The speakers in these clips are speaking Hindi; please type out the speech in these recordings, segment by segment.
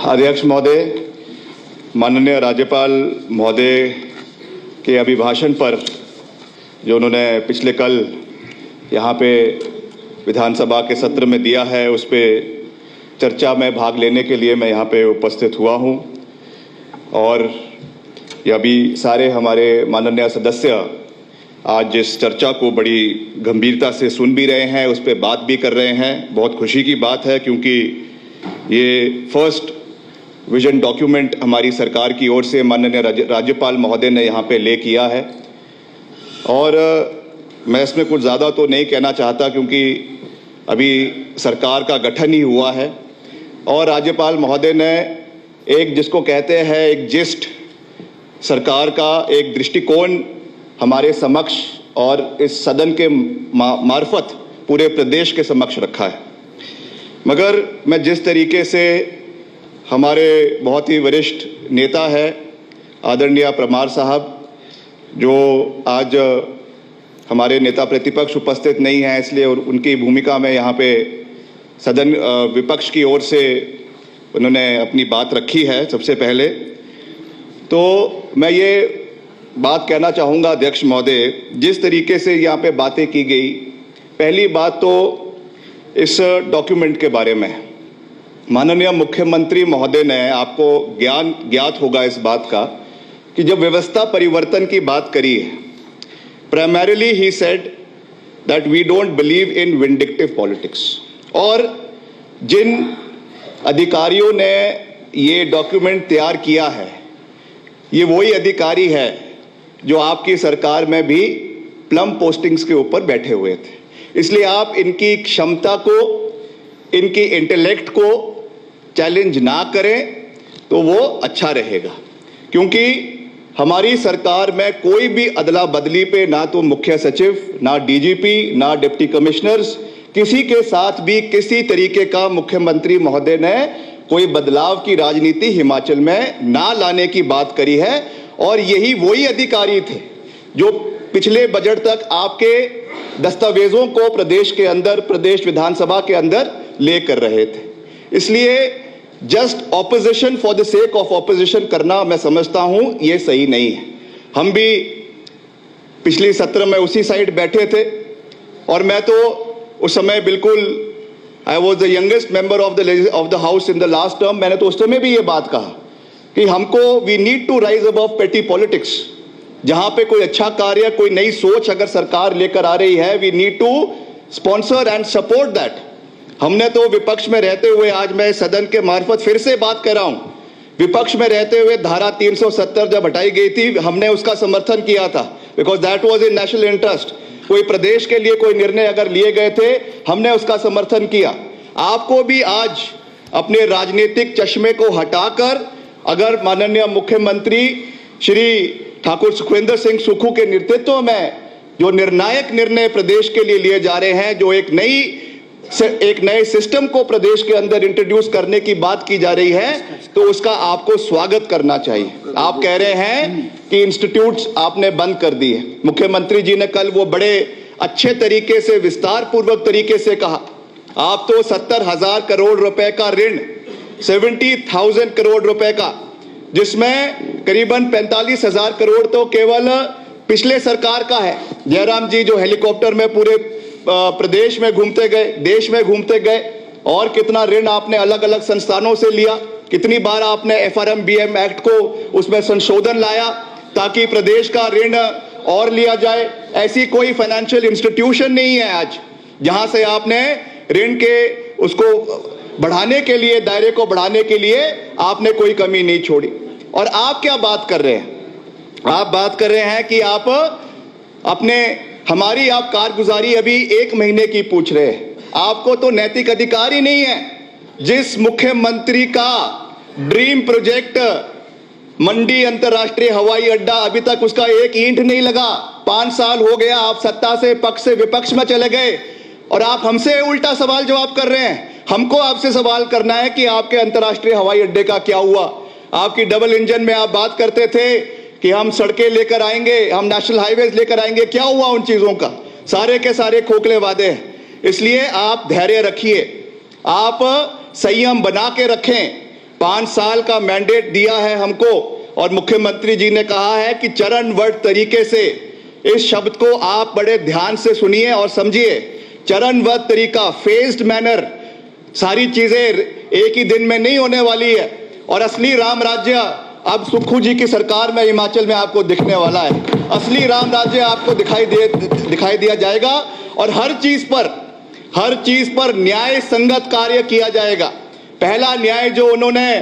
अध्यक्ष महोदय, माननीय राज्यपाल महोदय के अभिभाषण पर जो उन्होंने पिछले कल यहाँ पे विधानसभा के सत्र में दिया है, उस पर चर्चा में भाग लेने के लिए मैं यहाँ पे उपस्थित हुआ हूँ। और ये अभी सारे हमारे माननीय सदस्य आज जिस चर्चा को बड़ी गंभीरता से सुन भी रहे हैं, उस पर बात भी कर रहे हैं। बहुत खुशी की बात है, क्योंकि ये फर्स्ट विजन डॉक्यूमेंट हमारी सरकार की ओर से माननीय राज्यपाल महोदय ने यहाँ पे ले किया है। और मैं इसमें कुछ ज़्यादा तो नहीं कहना चाहता, क्योंकि अभी सरकार का गठन ही हुआ है और राज्यपाल महोदय ने एक, जिसको कहते हैं एक जिस्ट, सरकार का एक दृष्टिकोण हमारे समक्ष और इस सदन के मार्फत पूरे प्रदेश के समक्ष रखा है। मगर मैं जिस तरीके से हमारे बहुत ही वरिष्ठ नेता है आदरणीय परमार साहब, जो आज हमारे नेता प्रतिपक्ष उपस्थित नहीं है, इसलिए उनकी भूमिका में यहाँ पे सदन विपक्ष की ओर से उन्होंने अपनी बात रखी है। सबसे पहले तो मैं ये बात कहना चाहूँगा अध्यक्ष महोदय, जिस तरीके से यहाँ पे बातें की गई, पहली बात तो इस डॉक्यूमेंट के बारे में माननीय मुख्यमंत्री महोदय ने, आपको ज्ञात होगा इस बात का, कि जब व्यवस्था परिवर्तन की बात करी है, primarily he said that we don't believe in vindictive politics. और जिन अधिकारियों ने ये डॉक्यूमेंट तैयार किया है, ये वही अधिकारी है जो आपकी सरकार में भी प्लम पोस्टिंग्स के ऊपर बैठे हुए थे। इसलिए आप इनकी क्षमता को, इनकी इंटेलेक्ट को चैलेंज ना करें तो वो अच्छा रहेगा। क्योंकि हमारी सरकार में कोई भी अदला बदली पे ना तो मुख्य सचिव, ना डीजीपी, ना डिप्टी कमिश्नर्स, किसी के साथ भी किसी तरीके का मुख्यमंत्री महोदय ने कोई बदलाव की राजनीति हिमाचल में ना लाने की बात करी है। और यही वही अधिकारी थे जो पिछले बजट तक आपके दस्तावेजों को प्रदेश के अंदर, प्रदेश विधानसभा के अंदर ले कर रहे थे। इसलिए just opposition for the sake of opposition करना, मैं समझता हूं ये सही नहीं है। हम भी पिछले सत्र में उसी साइड बैठे थे और मैं तो उस समय बिल्कुल, I was the youngest member of the house in the last term. मैंने तो उस समय भी ये बात कहा कि हमको we need to rise above petty politics. जहां पे कोई अच्छा कार्य, कोई नई सोच अगर सरकार लेकर आ रही है, we need to sponsor and support that. हमने तो विपक्ष में रहते हुए, आज मैं सदन के मार्फत फिर से बात कर रहा हूं, विपक्ष में रहते हुए धारा 370 जब हटाई गई थी, हमने उसका समर्थन किया था, because that was in national interest. कोई प्रदेश के लिए कोई निर्णय अगर लिए गए थे, हमने उसका समर्थन किया। आपको भी आज अपने राजनीतिक चश्मे को हटाकर, अगर माननीय मुख्यमंत्री श्री ठाकुर सुखविंदर सिंह सुक्खू के नेतृत्व में जो निर्णायक निर्णय प्रदेश के लिए लिए जा रहे हैं, जो एक नए सिस्टम को प्रदेश के अंदर इंट्रोड्यूस करने की बात की जा रही है, तो उसका आपको स्वागत करना चाहिए। आप कह रहे हैं कि इंस्टीट्यूट्स आपने बंद कर दिए। मुख्यमंत्री जी ने कल वो बड़े अच्छे तरीके से, विस्तार पूर्वक तरीके से कहा, आप तो 70,000 करोड़ रुपए का ऋण, 70,000 करोड़ रुपए का, जिसमें करीबन 45,000 करोड़ तो केवल पिछले सरकार का है। जयराम जी जो हेलीकॉप्टर में पूरे प्रदेश में घूमते गए, देश में घूमते गए, और कितना ऋण आपने अलग अलग संस्थानों से लिया, कितनी बार आपने FRMBM एक्ट को उसमें संशोधन लाया ताकि प्रदेश का ऋण और लिया जाए। ऐसी कोई फाइनेंशियल इंस्टीट्यूशन नहीं है आज जहां से आपने ऋण के उसको बढ़ाने के लिए, दायरे को बढ़ाने के लिए आपने कोई कमी नहीं छोड़ी। और आप क्या बात कर रहे हैं? आप बात कर रहे हैं कि आप अपने, हमारी आप कारगुजारी अभी 1 महीने की पूछ रहे हैं। आपको तो नैतिक अधिकार ही नहीं है। जिस मुख्यमंत्री का ड्रीम प्रोजेक्ट मंडी अंतरराष्ट्रीय हवाई अड्डा, अभी तक उसका एक ईंट नहीं लगा। 5 साल हो गया, आप सत्ता से पक्ष से विपक्ष में चले गए और आप हमसे उल्टा सवाल जवाब कर रहे हैं। हमको आपसे सवाल करना है कि आपके अंतरराष्ट्रीय हवाई अड्डे का क्या हुआ। आपकी डबल इंजन में आप बात करते थे कि हम सड़कें लेकर आएंगे, हम नेशनल हाईवेज लेकर आएंगे, क्या हुआ उन चीजों का? सारे के सारे खोखले वादे हैं। इसलिए आप धैर्य रखिए, आप संयम बना के रखें। 5 साल का मैंडेट दिया है हमको और मुख्यमंत्री जी ने कहा है कि चरणबद्ध तरीके से, इस शब्द को आप बड़े ध्यान से सुनिए और समझिए, चरणबद्ध तरीका, फेज्ड मैनर, सारी चीजें एक ही दिन में नहीं होने वाली है और असली राम राज्य अब सुक्खू जी की सरकार में हिमाचल में आपको दिखने वाला है। असली राम राज्य आपको दिखाई दिया जाएगा और हर चीज पर न्याय संगत कार्य किया जाएगा। पहला न्याय जो उन्होंने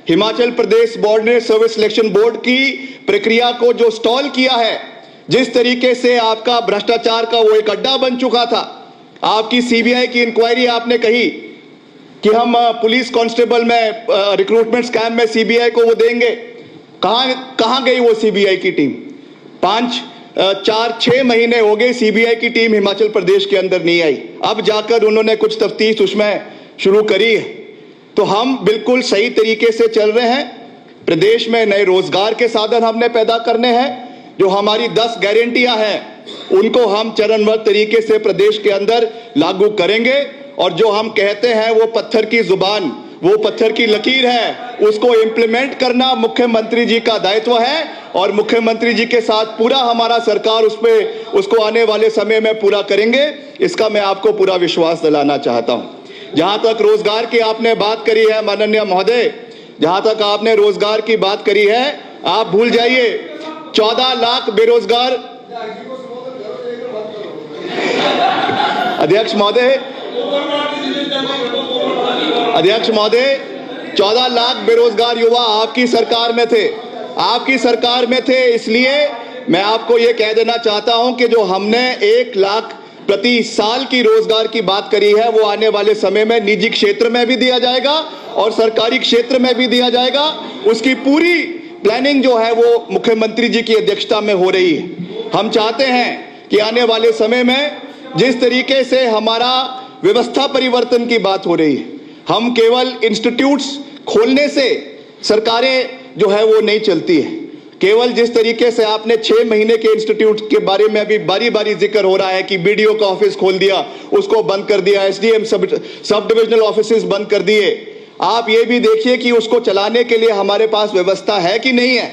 Himachal Pradesh border service selection board की प्रक्रिया को जो स्टॉल किया है, जिस तरीके से आपका भ्रष्टाचार का वो एक अड्डा बन चुका था, आपकी सीबीआई की इंक्वायरी, आपने कही कि हम पुलिस कांस्टेबल में रिक्रूटमेंट स्कैम में सीबीआई को वो देंगे। कहां गई वो सीबीआई की टीम? 4-6 महीने हो गए सीबीआई की टीम हिमाचल प्रदेश के अंदर नहीं आई। अब जाकर उन्होंने कुछ तफ्तीश उसमें शुरू करी है। तो हम बिल्कुल सही तरीके से चल रहे हैं। प्रदेश में नए रोजगार के साधन हमने पैदा करने हैं। जो हमारी 10 गारंटियां हैं उनको हम चरणबद्ध तरीके से प्रदेश के अंदर लागू करेंगे और जो हम कहते हैं वो पत्थर की जुबान, वो पत्थर की लकीर है, उसको इंप्लीमेंट करना मुख्यमंत्री जी का दायित्व है और मुख्यमंत्री जी के साथ पूरा हमारा सरकार उसको आने वाले समय में पूरा करेंगे। इसका मैं आपको पूरा विश्वास दिलाना चाहता हूं। जहां तक रोजगार की आपने बात करी है माननीय महोदय, जहां तक आपने रोजगार की बात करी है, आप भूल जाइए 14 लाख बेरोजगार। अध्यक्ष महोदय 14 लाख बेरोजगार युवा आपकी सरकार में थे। इसलिए मैं आपको यह कह देना चाहता हूं कि जो हमने 1 लाख प्रति साल की रोजगार की बात करी है वो आने वाले समय में निजी क्षेत्र में भी दिया जाएगा और सरकारी क्षेत्र में भी दिया जाएगा। उसकी पूरी प्लानिंग जो है वो मुख्यमंत्री जी की अध्यक्षता में हो रही है। हम चाहते हैं कि आने वाले समय में जिस तरीके से हमारा व्यवस्था परिवर्तन की बात हो रही है, हम केवल इंस्टीट्यूट्स खोलने से सरकारें जो है वो नहीं चलती है। केवल जिस तरीके से आपने 6 महीने के इंस्टीट्यूट के बारे में अभी बारी बारी जिक्र हो रहा है कि बीडीओ का ऑफिस खोल दिया, उसको बंद कर दिया, एसडीएम सब डिविजनल ऑफिसेज बंद कर दिए। आप ये भी देखिए कि उसको चलाने के लिए हमारे पास व्यवस्था है कि नहीं है।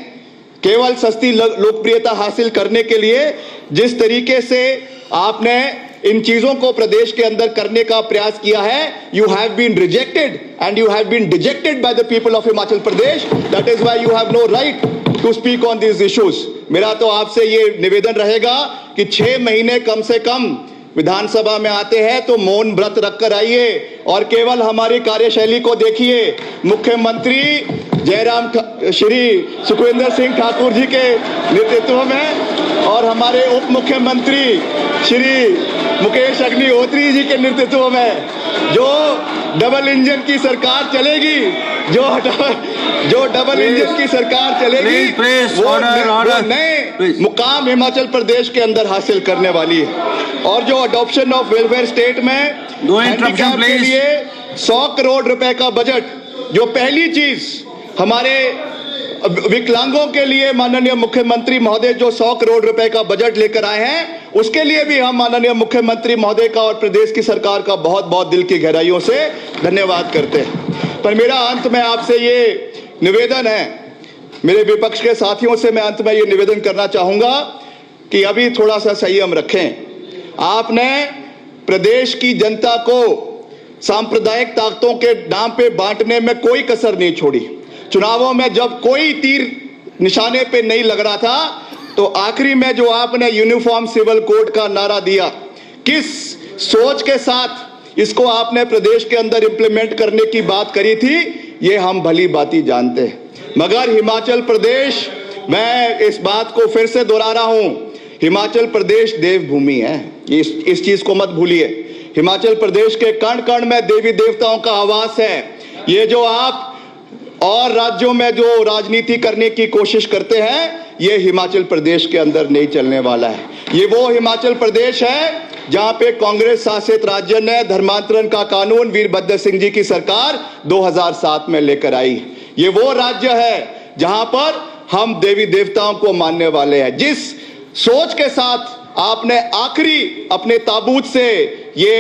केवल सस्ती लोकप्रियता हासिल करने के लिए जिस तरीके से आपने इन चीजों को प्रदेश के अंदर करने का प्रयास किया है, you have been rejected and you have been dejected by the people of Himachal Pradesh. That is why you have no right to speak on this issues. मेरा तो आपसे ये निवेदन रहेगा कि 6 महीने कम से कम विधानसभा में आते हैं तो मौन व्रत रखकर आइए और केवल हमारी कार्यशैली को देखिए। मुख्यमंत्री श्री सुखविंदर सिंह ठाकुर जी के नेतृत्व में और हमारे उप मुख्यमंत्री श्री मुकेश अग्निहोत्री जी के नेतृत्व में जो डबल इंजन की सरकार चलेगी, जो डबल इंजन की सरकार चलेगी, वो नए मुकाम हिमाचल प्रदेश के अंदर हासिल करने वाली है। और जो अडॉप्शन ऑफ वेलफेयर स्टेट में हैंडीकैप के लिए 100 करोड़ रुपए का बजट, जो पहली चीज हमारे विकलांगों के लिए माननीय मुख्यमंत्री महोदय जो 100 करोड़ रुपए का बजट लेकर आए हैं, उसके लिए भी हम माननीय मुख्यमंत्री महोदय का और प्रदेश की सरकार का बहुत बहुत दिल की गहराइयों से धन्यवाद करते हैं। पर मेरा अंत में आपसे ये निवेदन है, मेरे विपक्ष के साथियों से मैं अंत में ये निवेदन करना चाहूंगा कि अभी थोड़ा सा संयम रखें। आपने प्रदेश की जनता को सांप्रदायिक ताकतों के नाम पे बांटने में कोई कसर नहीं छोड़ी। चुनावों में जब कोई तीर निशाने पे नहीं लग रहा था तो आखिरी में जो आपने यूनिफॉर्म सिविल कोड का नारा दिया, किस सोच के साथ इसको आपने प्रदेश के अंदर इंप्लीमेंट करने की बात करी थी, ये हम भली भांति जानते हैं। मगर हिमाचल प्रदेश, मैं इस बात को फिर से दोहरा रहा हूं, हिमाचल प्रदेश देवभूमि है, इस चीज को मत भूलिए। हिमाचल प्रदेश के कण कण में देवी देवताओं का आवास है। ये जो आप और राज्यों में जो राजनीति करने की कोशिश करते हैं, ये हिमाचल प्रदेश के अंदर नहीं चलने वाला है। ये वो हिमाचल प्रदेश है जहां पे कांग्रेस शासित राज्य ने धर्मांतरण का कानून वीरभद्र सिंह जी की सरकार 2007 में लेकर आई। ये वो राज्य है जहां पर हम देवी देवताओं को मानने वाले हैं। जिस सोच के साथ आपने आखिरी अपने ताबूत से ये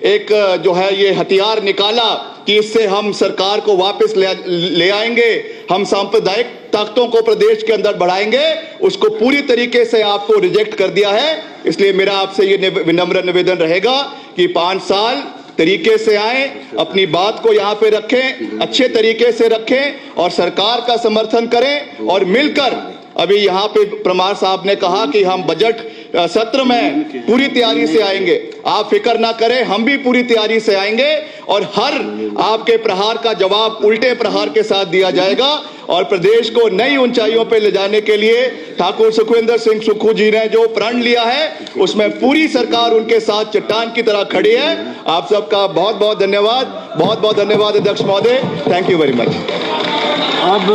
एक जो है ये हथियार निकाला कि इससे हम सरकार को वापस ले आएंगे, हम सांप्रदायिक ताकतों को प्रदेश के अंदर बढ़ाएंगे, उसको पूरी तरीके से आपको रिजेक्ट कर दिया है। इसलिए मेरा आपसे ये विनम्र निवेदन रहेगा कि 5 साल तरीके से आए, अपनी बात को यहाँ पे रखें, अच्छे तरीके से रखें और सरकार का समर्थन करें और मिलकर। अभी यहाँ पे परमार साहब ने कहा कि हम बजट सत्र में पूरी तैयारी से आएंगे। आप फिक्र ना करें, हम भी पूरी तैयारी से आएंगे और हर आपके प्रहार का जवाब उल्टे प्रहार के साथ दिया जाएगा और प्रदेश को नई ऊंचाइयों पे ले जाने के लिए ठाकुर सुखविंदर सिंह सुक्खू जी ने जो प्रण लिया है उसमें पूरी सरकार उनके साथ चट्टान की तरह खड़ी है। आप सबका बहुत बहुत धन्यवाद, बहुत बहुत धन्यवाद अध्यक्ष महोदय। Thank you very much. अब